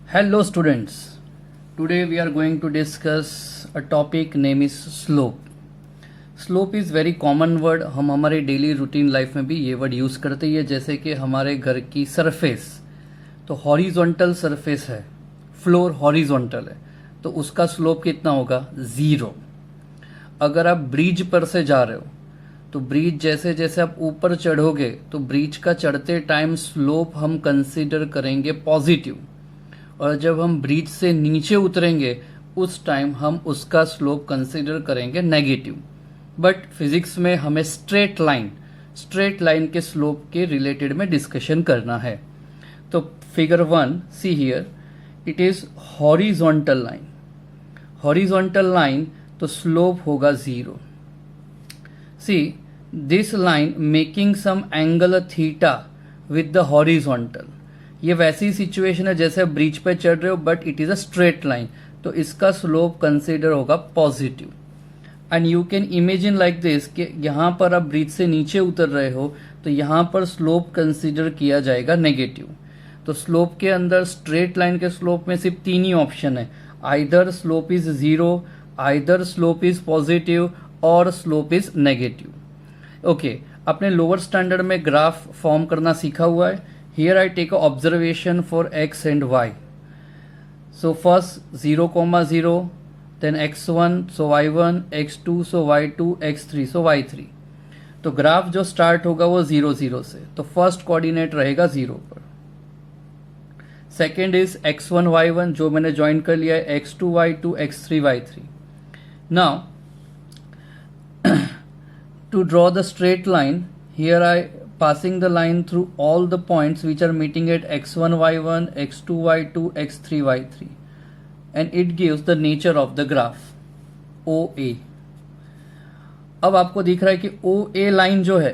Hello students, today we are going to discuss a topic name is slope. Slope is very common word, हम हमारे daily routine life में भी ये word use करते ही है। जैसे कि हमारे घर की सरफेस तो हॉरिजॉन्टल सरफेस है, फ्लोर हॉरिजॉन्टल है, तो उसका स्लोप कितना होगा? 0। अगर आप ब्रिज पर से जा रहे हो तो ब्रिज जैसे जैसे आप ऊपर चढ़ोगे तो ब्रिज का चढ़ते टाइम स्लोप हम कंसिडर करेंगे पॉजिटिव, और जब हम ब्रिज से नीचे उतरेंगे उस टाइम हम उसका स्लोप कंसिडर करेंगे नेगेटिव। बट फिजिक्स में हमें स्ट्रेट लाइन के स्लोप के रिलेटेड में डिस्कशन करना है। तो figure 1 see here, it is horizontal line तो स्लोप होगा 0। See this line making some angle theta with the horizontal. ये वैसी सिचुएशन है जैसे आप ब्रिज पे चढ़ रहे हो but it is a straight line, तो इसका स्लोप कंसिडर होगा positive. And you can imagine like this कि यहाँ पर आप ब्रिज से नीचे उतर रहे हो तो यहाँ पर स्लोप कंसिडर किया जाएगा नेगेटिव। तो स्लोप के अंदर स्ट्रेट लाइन के स्लोप में सिर्फ 3 ही ऑप्शन है, either slope is 0, either slope is positive और स्लोप इज नेगेटिव। ओके, आपने लोअर स्टैंडर्ड में ग्राफ फॉर्म करना सीखा हुआ है। Here I take a observation for x and y. So first 0, 0, then x1 so y1, x2 so y2, x3 so y3. तो graph जो start होगा वो 0, 0 से, तो फर्स्ट कोऑर्डिनेट रहेगा 0 पर। सेकेंड इज x1 y1 जो मैंने ज्वाइन कर लिया है, x2 y2, x3 y3। Now to draw the straight line, here I passing the line through all the points which are meeting at x1 y1, x2 y2, x3 y3, and it gives the nature of the graph OA। अब आपको दिख रहा है कि OA line जो है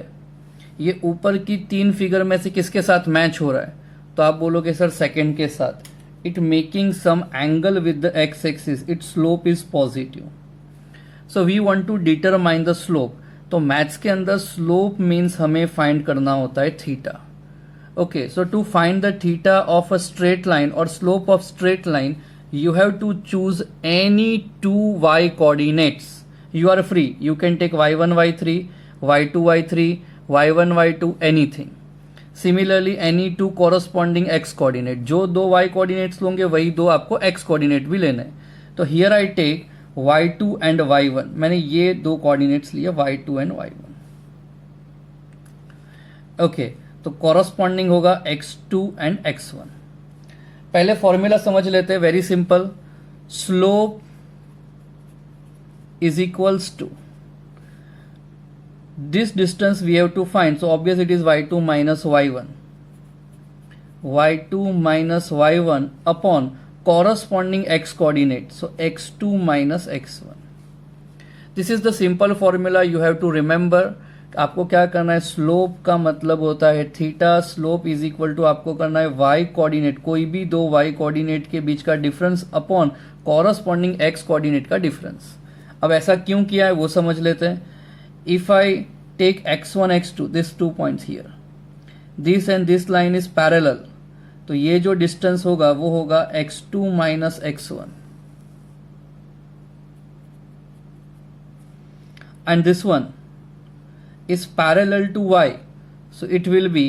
ये ऊपर की 3 फिगर में से किसके साथ मैच हो रहा है? तो आप बोलोगे सर सेकेंड के साथ। It making some angle with the x axis, it slope is positive. So we want to determine the slope. तो मैथ्स के अंदर स्लोप मीन्स हमें फाइंड करना होता है theta. Okay, so to find the theta of a straight line और slope of straight line you have to choose any 2 y coordinates. You are free, you can take y1 y3, y2 y3, y1 y2, anything. Similarly any 2 corresponding x coordinate, जो 2 y coordinates लोगे वही 2 आपको x coordinate भी लेना है। तो here I take y2 and y1, मैंने ये 2 कोऑर्डिनेट्स लिए y2 एंड y1। ओके, तो कॉरस्पॉन्डिंग होगा x2 एंड x1। पहले फॉर्मूला समझ लेते हैं, very simple. Slope is equals to this distance we have to find, so obvious it is y2 minus y1 upon corresponding x coordinate, so x2 minus x1. This is the simple formula you have to remember. आपको क्या करना है, slope का मतलब होता है theta, slope is equal to आपको करना है y कोऑर्डिनेट, कोई भी 2 y कोऑर्डिनेट के बीच का difference upon corresponding x coordinate का डिफरेंस। अब ऐसा क्यों किया है वो समझ लेते हैं। If I take x1 x2, this 2 points here, this and this line is parallel, तो ये जो डिस्टेंस होगा वो होगा x2 minus x1, and this one is parallel to y, so it will be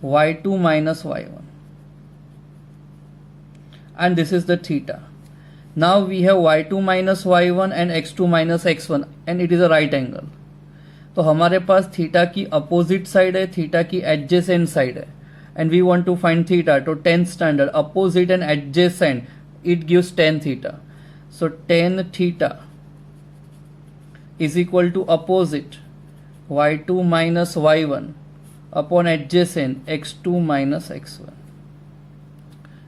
y2 minus y1, and this is the theta. Now we have y2 minus y1 and x2 minus x1 and it is a right angle. तो हमारे पास theta की opposite side है, theta की adjacent side है, and we want to find theta. To 10th standard, opposite and adjacent, it gives tan theta. So tan theta is equal to opposite y2 minus y1 upon adjacent x2 minus x1.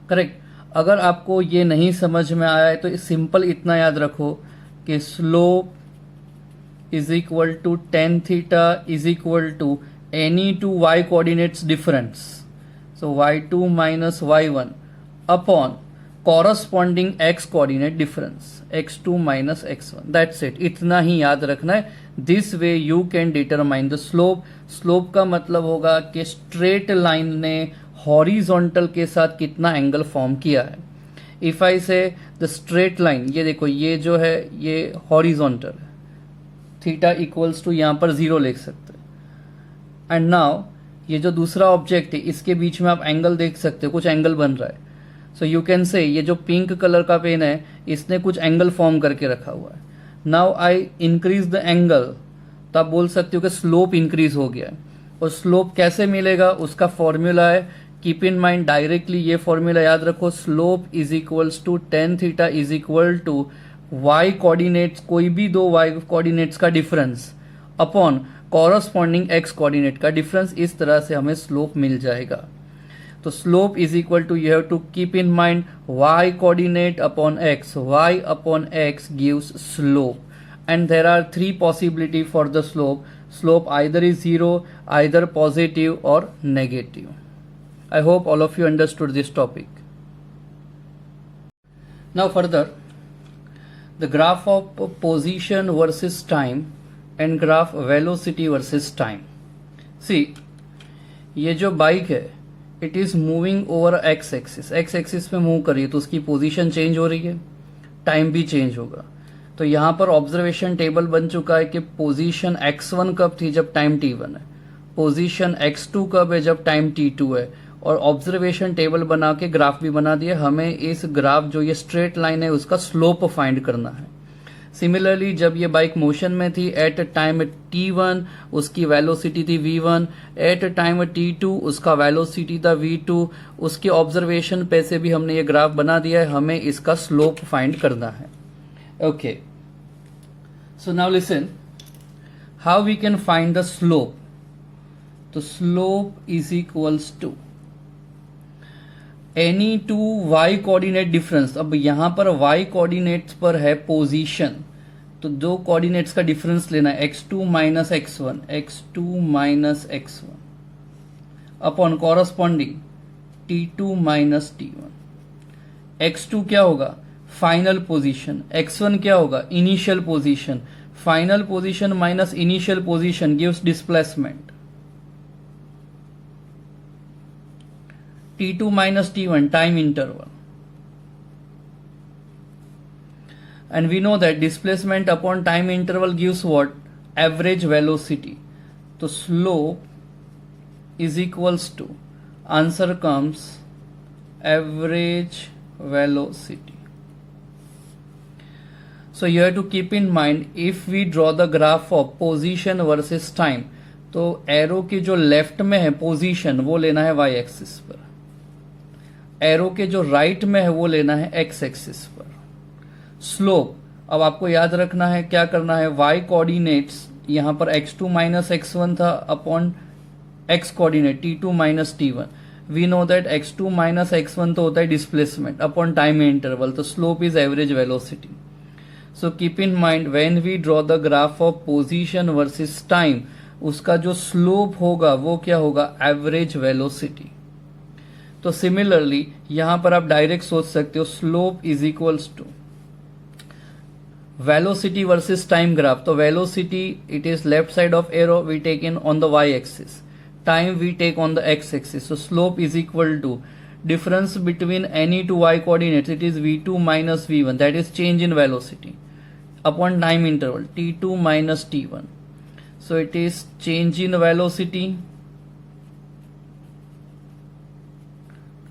Correct. अगर आपको ये नहीं समझ में आया है तो simple इतना याद रखो कि slope is equal to tan theta is equal to any 2 y coordinates difference. So y2 minus y1 upon corresponding x coordinate difference, x2 minus x1. That's it. इतना ही याद रखना है। This way you can determine the slope. Slope का मतलब होगा कि straight line ने horizontal के साथ कितना एंगल फॉर्म किया है। इफ आई से द स्ट्रेट लाइन, ये देखो ये जो है ये हॉरिजॉन्टल है, थीटा इक्वल्स टू यहां पर 0 लिख सकते हैं। एंड नाउ ये जो दूसरा ऑब्जेक्ट है इसके बीच में आप एंगल देख सकते हो, कुछ एंगल बन रहा है। सो यू कैन से ये जो पिंक कलर का पेन है इसने कुछ एंगल फॉर्म करके रखा हुआ है। Now I increase the angle, तो आप बोल सकते हो कि स्लोप इंक्रीज हो गया है। और स्लोप कैसे मिलेगा, उसका फॉर्मूला है, कीप इन माइंड डायरेक्टली ये फॉर्मूला याद रखो, slope is equals to tan theta is equal to Y coordinates, कोई भी दो वाई कोऑर्डिनेट्स का difference upon corresponding X coordinate का डिफरेंस। इस तरह से हमें स्लोप मिल जाएगा। तो slope is equal to, you have to keep in mind Y coordinate upon X, Y upon X gives slope, and there are three possibility for the slope either is 0, either positive or negative. I hope all of you understood this topic. Now further, the graph of position versus time and graph velocity versus time. See, ये जो bike है it is moving over x axis पे move करिए तो उसकी position change हो रही है, टाइम भी चेंज होगा। तो यहां पर ऑब्जर्वेशन टेबल बन चुका है कि पोजीशन x1 कब थी जब टाइम t1 है, पोजीशन x2 कब है जब टाइम t2 है, और ऑब्जर्वेशन टेबल बना के ग्राफ भी बना दिया। हमें इस ग्राफ जो ये स्ट्रेट लाइन है उसका स्लोप फाइंड करना है। सिमिलरली जब ये बाइक मोशन में थी एट टाइम t1 उसकी वेलोसिटी थी v1, एट टाइम t2 उसका वेलोसिटी था v2, उसके ऑब्जर्वेशन पे से भी हमने ये ग्राफ बना दिया है, हमें इसका स्लोप फाइंड करना है। Okay, so now listen how we can find the slope. So slope is equals to any two y coordinate difference. अब यहां पर y coordinates पर है पोजीशन, तो दो कोऑर्डिनेट्स का डिफरेंस लेना है, x2 minus x1 upon corresponding t2 minus t1। x2 क्या होगा, फाइनल पोजीशन, x1 क्या होगा, initial position. Final position minus initial position gives displacement. t2 minus t1 time interval, and we know that displacement upon time interval gives what, average velocity. So slope is equals to, answer comes average velocity. So you have to keep in mind if we draw the graph of position versus time, तो arrow के जो left में है position वो लेना है y axis पर, arrow के जो राइट में है वो लेना है x एक्सिस पर। स्लोप अब आपको याद रखना है, क्या करना है, y कोऑर्डिनेट्स यहां पर x2 माइनस x1 था upon x coordinate t2 minus t1। We know that x2 minus x1 तो होता है डिस्प्लेसमेंट अपॉन टाइम इंटरवल, तो slope is average velocity. So keep in mind when we draw the graph of position versus time, उसका जो slope होगा वो क्या होगा, एवरेज वेलोसिटी। तो सिमिलरली यहां पर आप डायरेक्ट सोच सकते हो slope is equals to velocity versus time graph. तो velocity it is left side of arrow, we take in on the y axis, time we take on the x axis. So slope is equal to difference between any two y coordinates, it is v2 minus v1, that is change in velocity upon time interval t2 minus t1. So it is change in velocity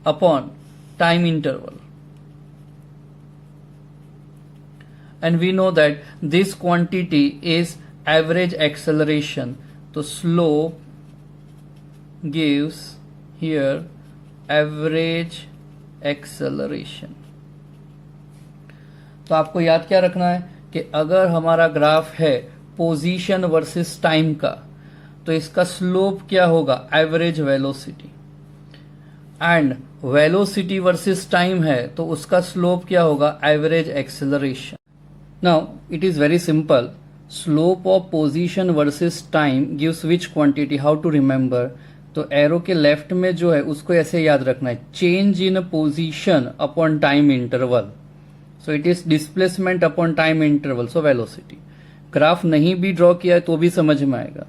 upon time interval, and we know that this quantity is average acceleration. So slope gives here average acceleration. तो आपको याद क्या रखना है कि अगर हमारा graph है पोजीशन वर्सेस टाइम का, तो इसका स्लोप क्या होगा, average velocity, and velocity versus time है तो उसका स्लोप क्या होगा, average acceleration. Now it is very simple, slope of position versus time gives which quantity, how to remember. तो एरो के लेफ्ट में जो है उसको ऐसे याद रखना है, change in position upon time interval, so it is displacement upon time interval, so velocity. Graph नहीं भी ड्रॉ किया है तो भी समझ में आएगा।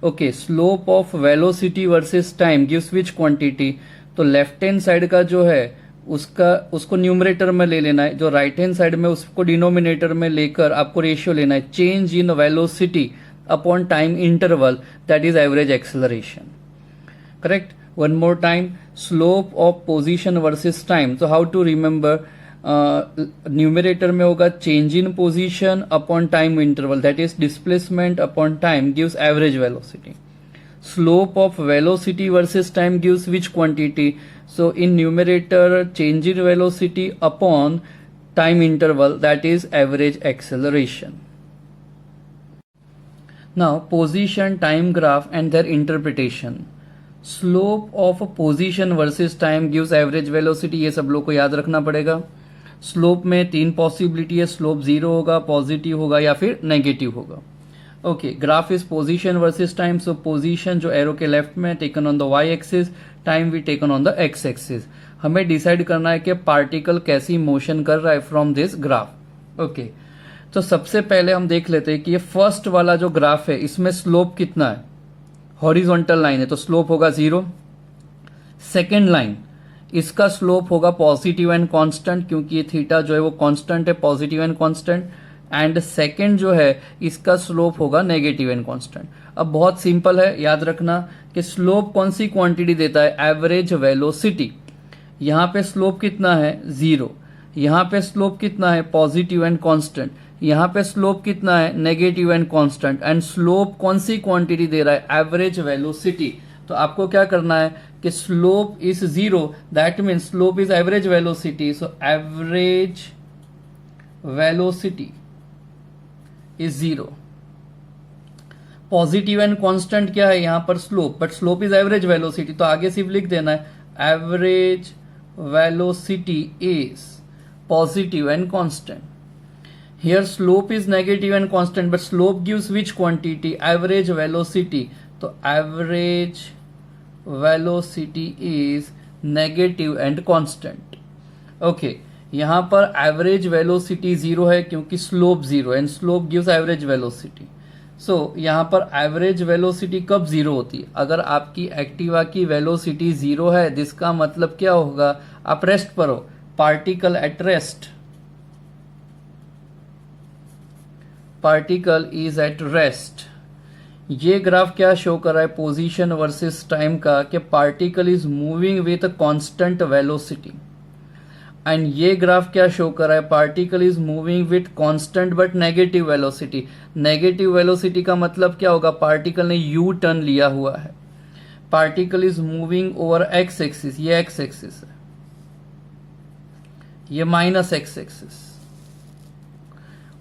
Okay, slope of velocity versus time gives which quantity, तो लेफ्ट हैंड साइड का जो है उसको न्यूमरेटर में ले लेना है, जो राइट हैंड साइड में उसको डिनोमिनेटर में लेकर आपको रेशियो लेना है, change in velocity upon time interval, that is average acceleration. Correct. One more time, slope of position versus time. तो हाउ टू रिमेंबर, न्यूमरेटर में होगा change in position upon time interval, that is displacement upon time gives average velocity. Slope of velocity versus time gives which quantity? So in numerator, change in velocity upon time interval, that is average acceleration. Now position time graph and their interpretation. Slope of position versus time gives average velocity. ये सब लोग को याद रखना पड़ेगा. Slope में 3 possibility है, slope 0 होगा, पॉजिटिव होगा या फिर नेगेटिव होगा. Okay, graph is position versus time. So position जो एरो के लेफ्ट में taken on the Y axis, time we taken on the x axis. हमें डिसाइड करना है कि पार्टिकल कैसी मोशन कर रहा है फ्रॉम दिस ग्राफ. ओके, तो सबसे पहले हम देख लेते हैं कि ये फर्स्ट वाला जो ग्राफ है इसमें स्लोप कितना है. हॉरिजॉन्टल लाइन है तो स्लोप होगा 0. सेकेंड लाइन, इसका स्लोप होगा पॉजिटिव एंड कांस्टेंट, क्योंकि ये थीटा जो है वो कांस्टेंट है, positive and constant. And second जो है इसका स्लोप होगा नेगेटिव एंड कांस्टेंट. अब बहुत सिंपल है, याद रखना कि स्लोप कौन सी क्वांटिटी देता है, एवरेज वेलोसिटी. यहां पे स्लोप कितना है 0, यहां पे स्लोप कितना है पॉजिटिव एंड कांस्टेंट, यहां पे स्लोप कितना है negative and constant. And slope कौन सी क्वांटिटी दे रहा है, एवरेज वेलोसिटी. तो आपको क्या करना है कि slope is 0, that means slope is average velocity. So average velocity is 0. Positive and constant क्या है यहां पर, slope, but slope is average velocity, तो आगे सिर्फ लिख देना है average velocity is positive and constant. Here slope is negative and constant, but slope gives which quantity, average velocity. तो average velocity is negative and constant. Okay, यहां पर average velocity 0 है क्योंकि slope 0 and slope gives average velocity. So यहां पर average velocity कब 0 होती है, अगर आपकी एक्टिवा की वेलोसिटी 0 है, जिसका मतलब क्या होगा, आप रेस्ट पर हो, particle at rest, particle is at rest. ये ग्राफ क्या शो कर रहा है, पोजीशन वर्सेस टाइम का, कि particle is moving with constant velocity. And ये ग्राफ क्या शो कर रहा है, particle is moving with constant but negative velocity. Negative velocity का मतलब क्या होगा, पार्टिकल ने यू टर्न लिया हुआ है. Particle is moving over x axis, ये एक्स एक्सिस है, ये माइनस एक्स एक्सिस,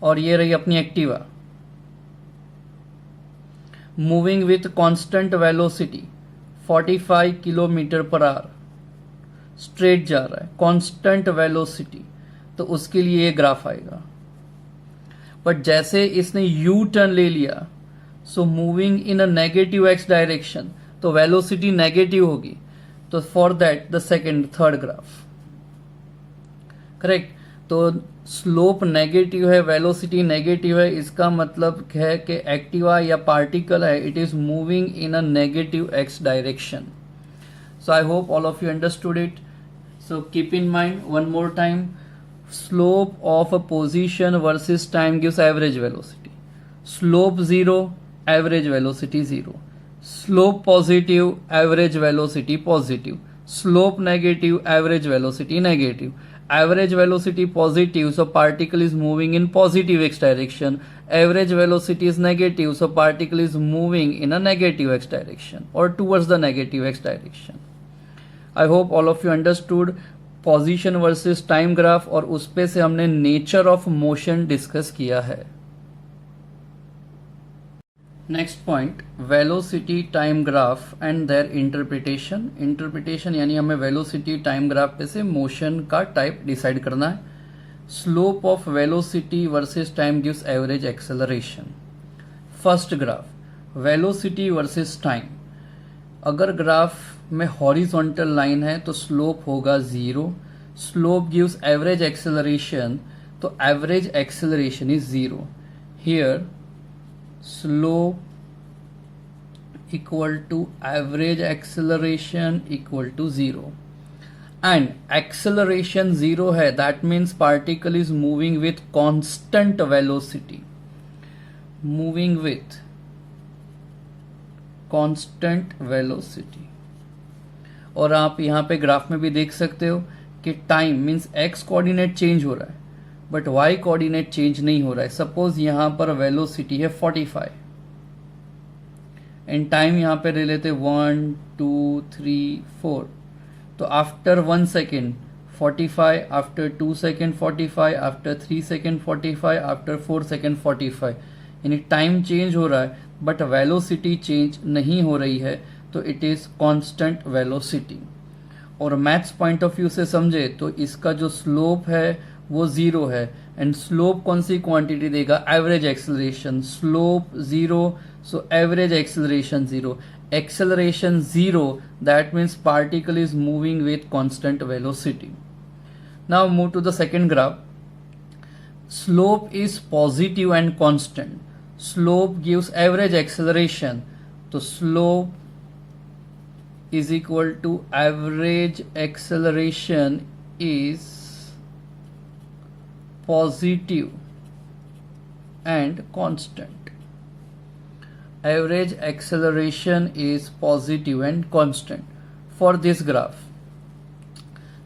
और ये रही अपनी Activa. Moving with constant velocity 45 kilometre per hour, straight जा रहा है, कांस्टेंट वेलोसिटी, तो उसके लिए ये ग्राफ आएगा. बट जैसे इसने यू टर्न ले लिया, so moving in a negative x direction, तो वेलोसिटी नेगेटिव होगी. तो for that the second third graph, correct. तो स्लोप नेगेटिव है, वेलोसिटी नेगेटिव है, इसका मतलब है कि एक्टिवा या पार्टिकल है, it is moving in a negative x direction. So I hope all of you understood it. So keep in mind one more time, slope of a position versus time gives average velocity. Slope 0, average velocity 0. Slope positive, average velocity positive. Slope negative, average velocity negative. Average velocity positive, so particle is moving in positive x direction. Average velocity is negative, so particle is moving in a negative x direction or towards the negative x direction. I hope all of you understood position versus time graph, और उस पे से हमने nature of motion discuss किया है. Next point, velocity time graph and there interpretation. Interpretation यानी हमें velocity time graph पे से मोशन का टाइप डिसाइड करना है. Slope of velocity versus time gives average acceleration. First graph, velocity versus time. अगर ग्राफ में हॉरिजॉन्टल लाइन है तो स्लोप होगा 0. स्लोप गिव्स एवरेज एक्सेलरेशन, तो average acceleration is 0. Here slope equal to average acceleration equal to 0. And acceleration zero है, that means particle is moving with constant velocity, moving with constant velocity. और आप यहाँ पे graph में भी देख सकते हो कि time means x coordinate change हो रहा है बट वाई कोऑर्डिनेट चेंज नहीं हो रहा है। सपोज यहाँ पर वेलोसिटी है 45 एंड टाइम यहाँ पे ले लेते 1 2 3 4, तो after 1 second 45, after 2 second 45, after 3 second 45, after 4 second 45, यानी टाइम चेंज हो रहा है बट वेलोसिटी चेंज नहीं हो रही है, तो इट इज कांस्टेंट वेलोसिटी। और मैथ्स पॉइंट ऑफ व्यू से समझे तो इसका जो स्लोप है वो जीरो है, एंड स्लोप कौन सी क्वांटिटी देगा, average acceleration, slope zero, so average acceleration zero, acceleration zero, that means particle is moving with constant velocity. Now move to the second graph. Slope is positive and constant. Slope gives average acceleration, so slope is equal to average acceleration is positive and constant. Average acceleration is positive and constant for this graph.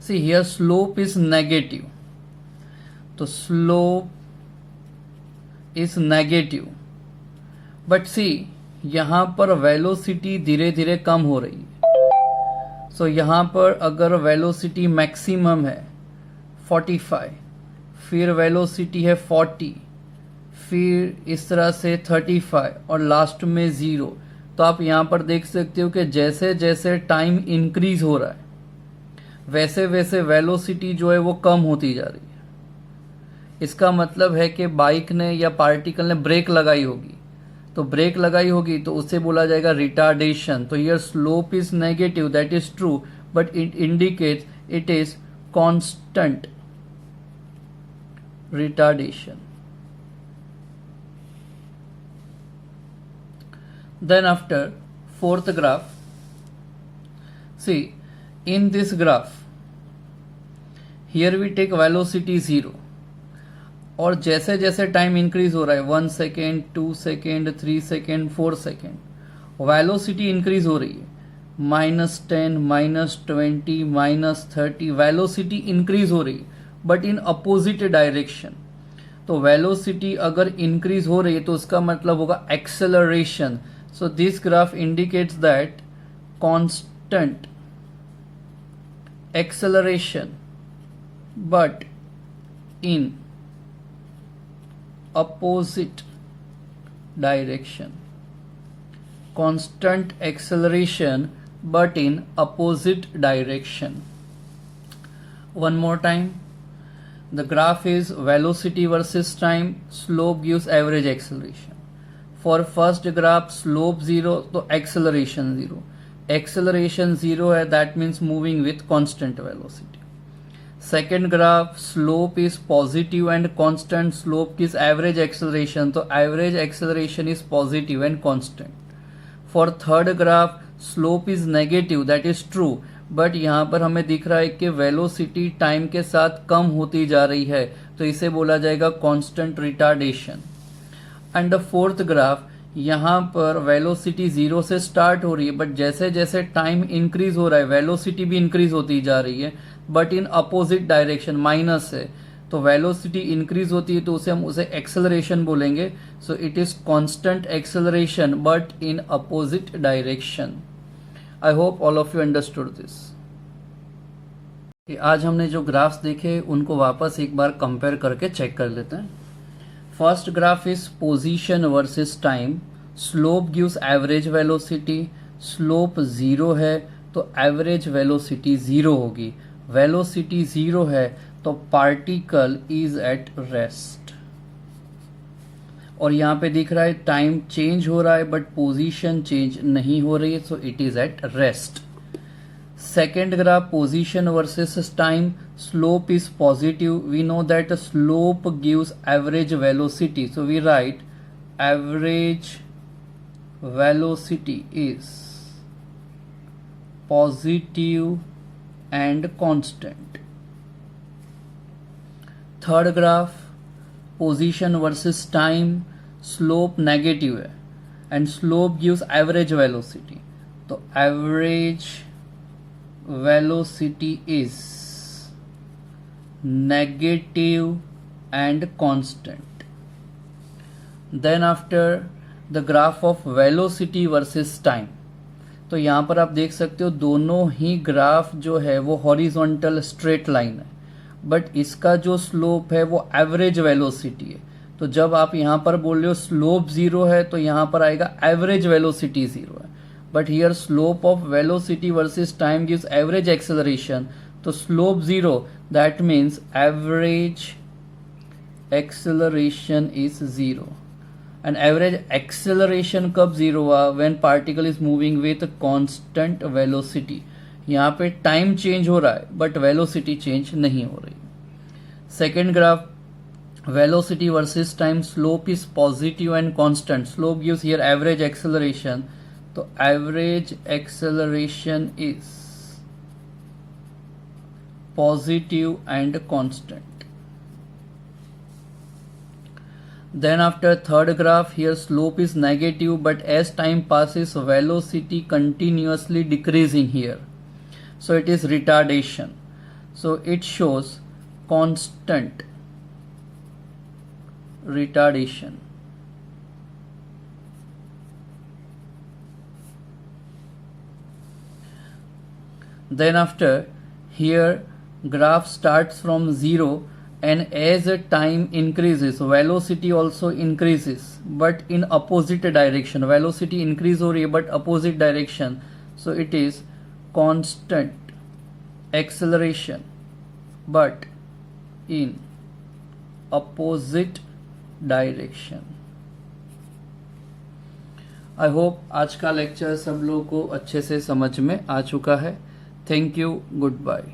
See here slope is negative, so slope is negative, but see यहाँ पर velocity धीरे धीरे कम हो रही है। सो यहाँ पर अगर वेलोसिटी मैक्सिमम है 45, फिर वेलोसिटी है 40, फिर इस तरह से 35 और लास्ट में 0, तो आप यहाँ पर देख सकते हो कि जैसे जैसे टाइम इंक्रीज हो रहा है वैसे वैसे वेलोसिटी जो है वो कम होती जा रही है। इसका मतलब है कि बाइक ने या पार्टिकल ने ब्रेक लगाई होगी, तो ब्रेक लगाई होगी तो उसे बोला जाएगा रिटार्डेशन। तो here slope is negative, that is true, but it indicates it is constant retardation. Then after fourth graph, see in this graph here we take velocity 0 और जैसे जैसे टाइम इंक्रीज हो रहा है 1 second 2 second 3 second 4 second, velocity increase हो रही है -10 -20 -30, velocity increase हो रही है बट इन अपोजिट डायरेक्शन। तो वेलोसिटी अगर इंक्रीज हो रही है तो उसका मतलब होगा acceleration. So this graph indicates that constant acceleration but in opposite direction, constant acceleration but in opposite direction. One more time, the graph is velocity versus time, slope gives average acceleration. For first graph slope 0 तो acceleration 0, acceleration 0 है, that means moving with constant velocity. Second graph slope is positive and constant, slope gives average acceleration, तो average acceleration is positive and constant. For third graph slope is negative, that is true, but यहाँ पर हमें दिख रहा है कि velocity time के साथ कम होती जा रही है, तो इसे बोला जाएगा constant retardation. And the fourth graph, यहाँ पर वेलोसिटी 0 से स्टार्ट हो रही है बट जैसे जैसे टाइम इंक्रीज हो रहा है वेलोसिटी भी इंक्रीज होती जा रही है but in opposite direction, minus है, तो वेलोसिटी इंक्रीज होती है तो उसे एक्सेलरेशन बोलेंगे. सो it is constant acceleration but in opposite direction. I hope all of you understood this. आज हमने जो ग्राफ्स देखे उनको वापस एक बार कंपेयर करके चेक कर लेते हैं. First graph is position versus time. Slope gives average velocity. Slope 0 है तो एवरेज वेलोसिटी 0 होगी. वेलोसिटी 0 है तो पार्टिकल इज एट रेस्ट. और यहाँ पे दिख रहा है टाइम चेंज हो रहा है बट पोजीशन चेंज नहीं हो रही है, so it is at rest. Second graph position versus time. Slope is positive. We know that slope gives average velocity, so we write average velocity is positive and constant. Third graph position versus time, slope negative है and slope gives average velocity. तो average velocity is negative and constant. Then after the graph of velocity versus time. तो यहां पर आप देख सकते हो दोनों ही ग्राफ जो है वो हॉरिजॉन्टल स्ट्रेट लाइन है, बट इसका जो स्लोप है वो एवरेज वेलोसिटी है. तो जब आप यहां पर बोल रहे हो स्लोप जीरो है तो यहां पर आएगा एवरेज वेलोसिटी जीरो है. But here slope of velocity versus time gives average acceleration. तो slope zero, that means average acceleration is zero. And average acceleration कब जीरो हुआ? When particle is moving with constant velocity. यहाँ पे time change हो रहा है but velocity change नहीं हो रही. Second graph velocity versus time, slope is positive and constant. Slope gives here average acceleration. तो average acceleration is positive and constant. Then after third graph, here slope is negative, but as time passes velocity continuously decreasing here, so it is retardation. So it shows constant retardation. Then after here graph starts from zero, and as time increases velocity also increases but in opposite direction. velocity increase हो रही है but opposite direction, so it is constant acceleration but in opposite direction. I hope आज का lecture सब लोगों को अच्छे से समझ में आ चुका है. Thank you, good bye.